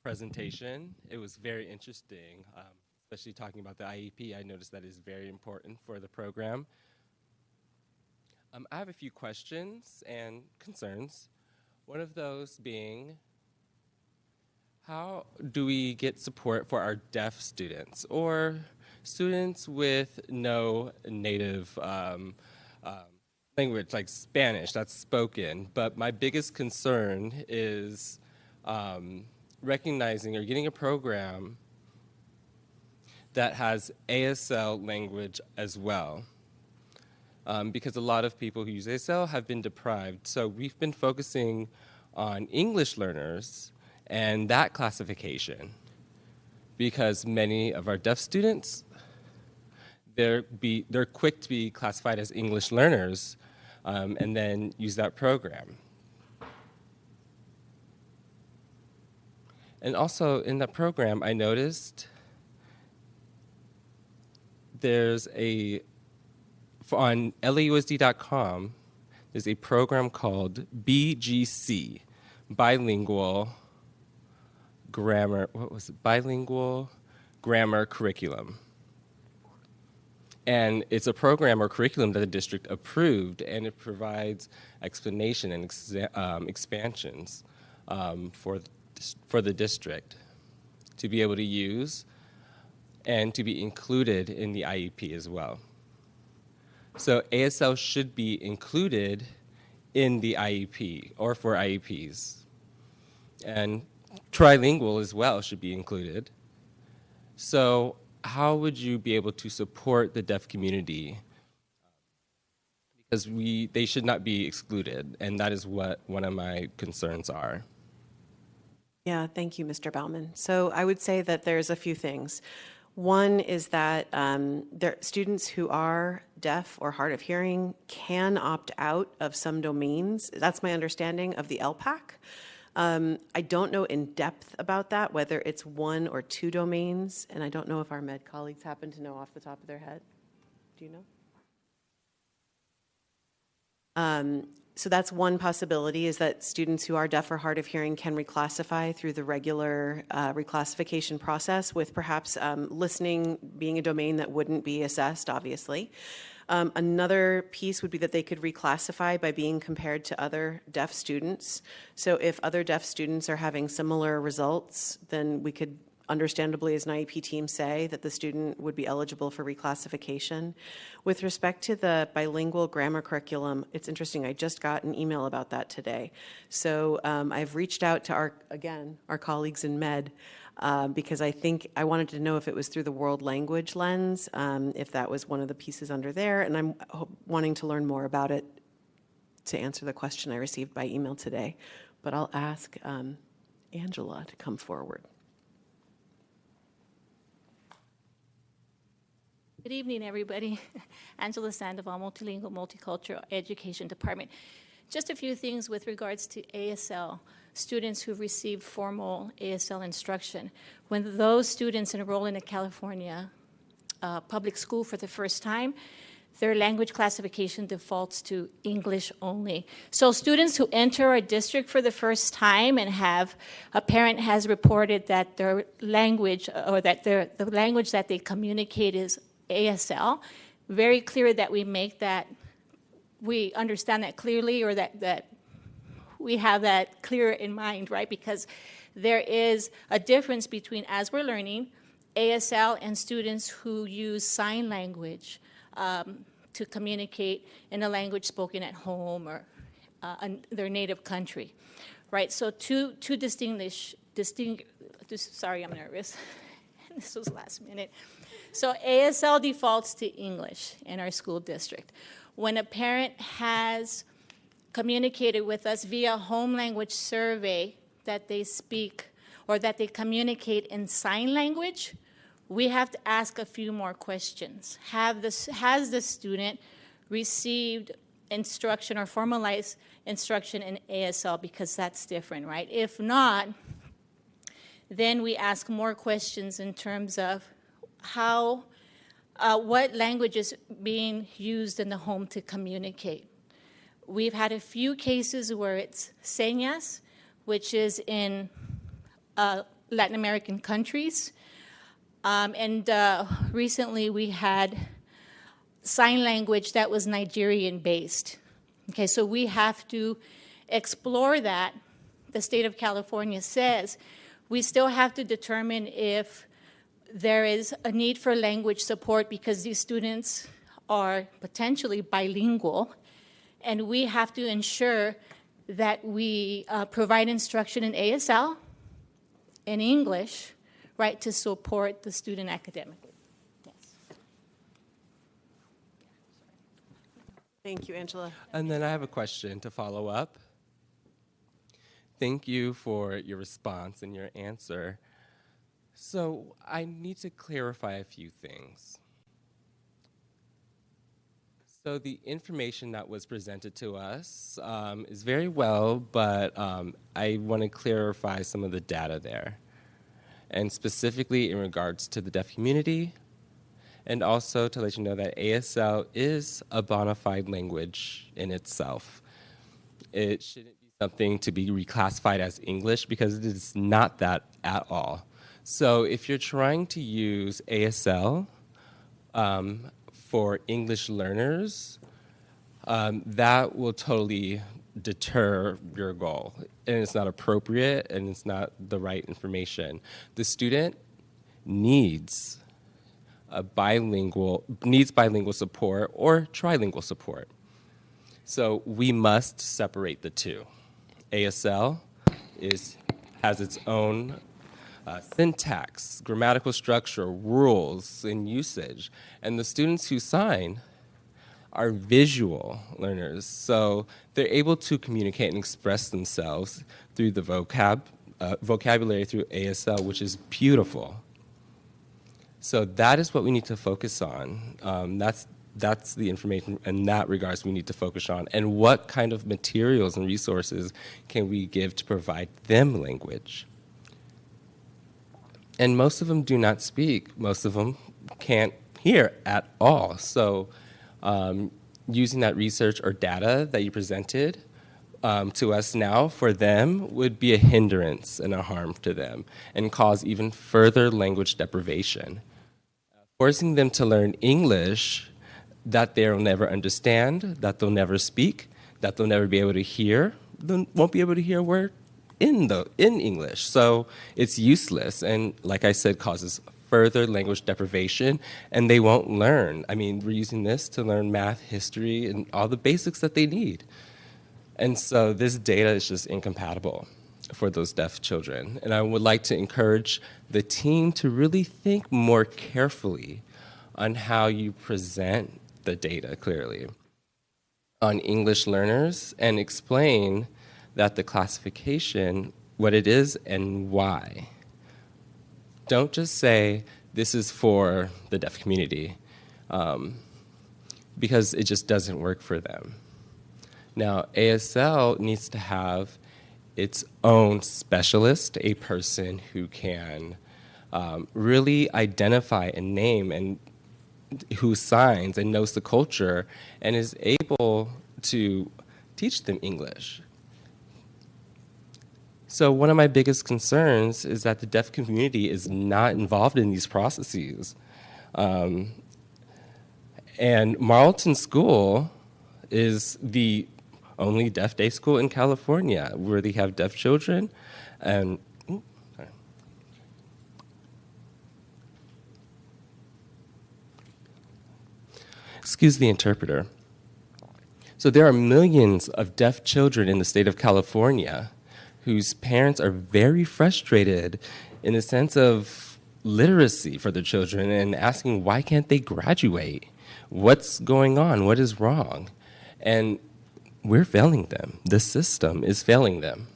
presentation. It was very interesting, especially talking about the IEP. I noticed that is very important for the program. I have a few questions and concerns. One of those being, how do we get support for our deaf students or students with no native language like Spanish that's spoken? But my biggest concern is recognizing or getting a program that has ASL language as well. Because a lot of people who use ASL have been deprived. So we've been focusing on English learners and that classification because many of our deaf students, they're quick to be classified as English learners and then use that program. And also in that program, I noticed there's on LAUSD.com, there's a program called BGC, Bilingual Grammar, Bilingual Grammar Curriculum. And it's a program or curriculum that the district approved, and it provides explanation and expansions for the district to be able to use and to be included in the IEP as well. So ASL should be included in the IEP or for IEPs. And trilingual as well should be included. So how would you be able to support the deaf community? Because they should not be excluded, and that is what one of my concerns are. Yeah, thank you, Mr. Bowman. So I would say that there's a few things. One is that students who are deaf or hard of hearing can opt out of some domains. That's my understanding of the LPAC. I don't know in depth about that, whether it's 1 or 2 domains, and I don't know if our med colleagues happen to know off the top of their head. Do you know? So that's one possibility, is that students who are deaf or hard of hearing can reclassify through the regular reclassification process, with perhaps listening being a domain that wouldn't be assessed, obviously. Another piece would be that they could reclassify by being compared to other deaf students. So if other deaf students are having similar results, then we could understandably, as an IEP team, say that the student would be eligible for reclassification. With respect to the bilingual grammar curriculum, it's interesting, I just got an email about that today. So I've reached out to our colleagues in med, because I wanted to know if it was through the world language lens, if that was one of the pieces under there, and I'm wanting to learn more about it to answer the question I received by email today. But I'll ask Angela to come forward. Good evening, everybody. Angela Sandoval, Multilingual Multicultural Education Department. Just a few things with regards to ASL, students who've received formal ASL instruction. When those students enroll in a California public school for the first time, their language classification defaults to English only. So students who enter our district for the first time and a parent has reported that their language, or that the language that they communicate is ASL, very clear that we make that, we understand that clearly, or that we have that clear in mind, right? Because there is a difference between, as we're learning, ASL and students who use sign language to communicate in a language spoken at home or their native country, right? So sorry, I'm nervous. This was last minute. So ASL defaults to English in our school district. When a parent has communicated with us via home language survey that they speak or that they communicate in sign language, we have to ask a few more questions. Has the student received instruction or formalized instruction in ASL, because that's different, right? If not, then we ask more questions in terms of what language is being used in the home to communicate. We've had a few cases where it's señas, which is in Latin American countries. And recently we had sign language that was Nigerian-based. Okay, so we have to explore that. The state of California says we still have to determine if there is a need for language support because these students are potentially bilingual, and we have to ensure that we provide instruction in ASL, in English, right, to support the student academically. Yes. Thank you, Angela. And then I have a question to follow up. Thank you for your response and your answer. So I need to clarify a few things. So the information that was presented to us is very well, but I want to clarify some of the data there, and specifically in regards to the deaf community, and also to let you know that ASL is a bona fide language in itself. It shouldn't be something to be reclassified as English because it is not that at all. So if you're trying to use ASL for English learners, that will totally deter your goal. And it's not appropriate and it's not the right information. The student needs bilingual support or trilingual support. So we must separate the two. ASL has its own syntax, grammatical structure, rules, and usage. And the students who sign are visual learners. So they're able to communicate and express themselves through the vocabulary through ASL, which is beautiful. So that is what we need to focus on. That's the information in that regards we need to focus on. And what kind of materials and resources can we give to provide them language? And most of them do not speak. Most of them can't hear at all. So using that research or data that you presented to us now for them would be a hindrance and a harm to them and cause even further language deprivation. Forcing them to learn English that they'll never understand, that they'll never speak, that they'll never be able to hear, they won't be able to hear a word in English. So it's useless and, like I said, causes further language deprivation, and they won't learn. I mean, we're using this to learn math, history, and all the basics that they need. And so this data is just incompatible for those deaf children. And I would like to encourage the team to really think more carefully on how you present the data clearly on English learners and explain that the classification, what it is and why. Don't just say this is for the deaf community because it just doesn't work for them. Now, ASL needs to have its own specialist, a person who can really identify and name and who signs and knows the culture and is able to teach them English. So one of my biggest concerns is that the deaf community is not involved in these processes. And Marlton School is the only deaf day school in California where they have deaf children. And excuse the interpreter. So there are millions of deaf children in the state of California whose parents are very frustrated in the sense of literacy for their children and asking why can't they graduate? What's going on? What is wrong? And we're failing them. The system is failing them.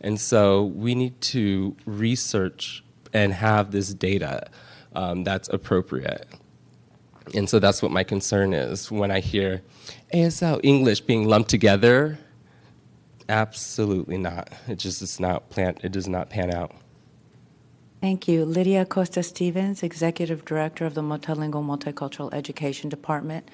And so we need to research and have this data that's appropriate. And so that's what my concern is when I hear ASL English being lumped together. Absolutely not. It does not pan out. Thank you. Lydia Costa-Stevens, Executive Director of the Multilingual Multicultural Education Department.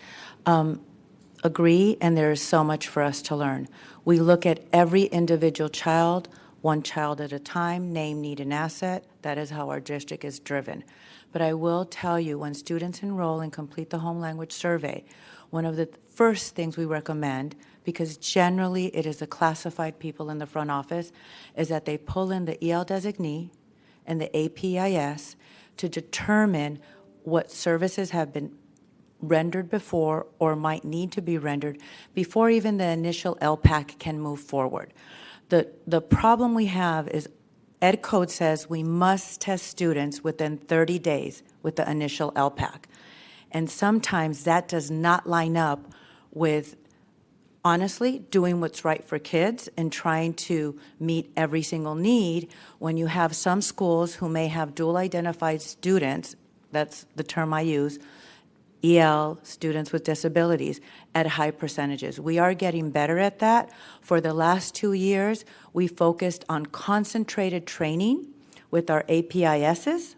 Agree, and there is so much for us to learn. We look at every individual child one child at a time, name, need, and asset. That is how our district is driven. But I will tell you, when students enroll and complete the home language survey, one of the first things we recommend, because generally it is the classified people in the front office, is that they pull in the EL designee and the APIS to determine what services have been rendered before or might need to be rendered before even the initial LPAC can move forward. The problem we have is Ed Code says we must test students within 30 days with the initial LPAC. And sometimes that does not line up with, honestly, doing what's right for kids and trying to meet every single need when you have some schools who may have dual identified students, that's the term I use, EL, students with disabilities, at high percentages. We are getting better at that. For the last 2 years, we focused on concentrated training with our APISs,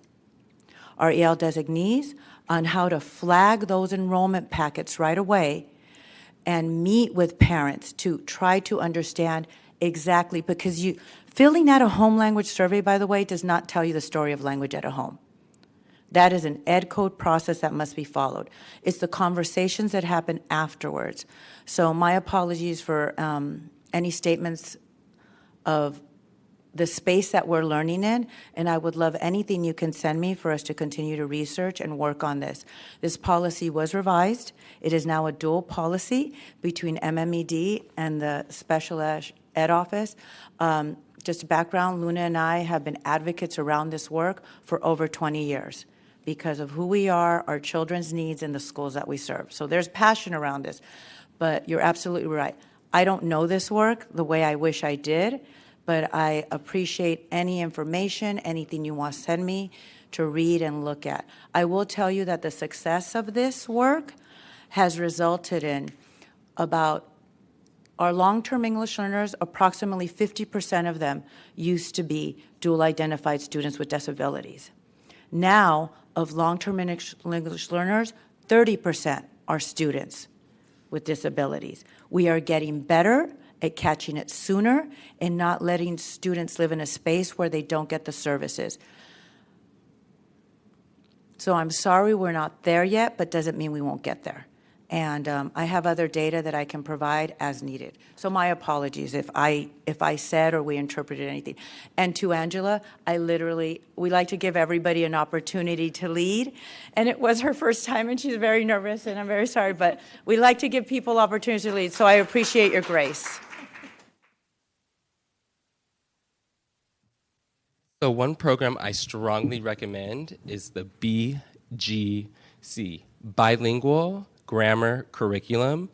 our EL designees, on how to flag those enrollment packets right away and meet with parents to try to understand exactly, because filling out a home language survey, by the way, does not tell you the story of language at a home. That is an Ed Code process that must be followed. It's the conversations that happen afterwards. So my apologies for any statements of the space that we're learning in, and I would love anything you can send me for us to continue to research and work on this. This policy was revised. It is now a dual policy between MMED and the Special Ed Office. Just background, Luna and I have been advocates around this work for over 20 years. Because of who we are, our children's needs, and the schools that we serve. So there's passion around this. But you're absolutely right. I don't know this work the way I wish I did, but I appreciate any information, anything you want to send me to read and look at. I will tell you that the success of this work has resulted in about our long-term English learners, approximately 50% of them used to be dual-identified students with disabilities. Now, of long-term English learners, 30% are students with disabilities. We are getting better at catching it sooner and not letting students live in a space where they don't get the services. So I'm sorry we're not there yet, but doesn't mean we won't get there. And I have other data that I can provide as needed. So my apologies if I said or we interpreted anything. And to Angela, we like to give everybody an opportunity to lead. And it was her first time and she's very nervous and I'm very sorry, but we like to give people opportunities to lead. So I appreciate your grace. So one program I strongly recommend is the BGC, Bilingual Grammar Curriculum,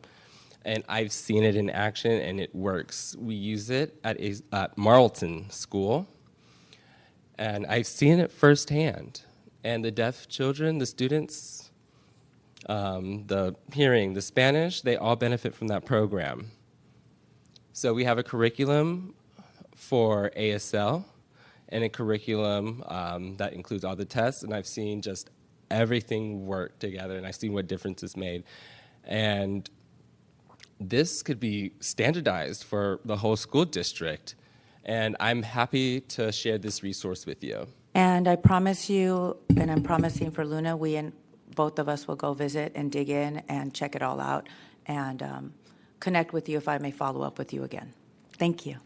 and I've seen it in action and it works. We use it at Marlton School, and I've seen it firsthand. And the deaf children, the students, the hearing, the Spanish, they all benefit from that program. So we have a curriculum for ASL and a curriculum that includes all the tests, and I've seen just everything work together, and I've seen what difference it's made. And this could be standardized for the whole school district, and I'm happy to share this resource with you. And I promise you, and I'm promising for Luna, we and both of us will go visit and dig in and check it all out and connect with you if I may follow up with you again. Thank you.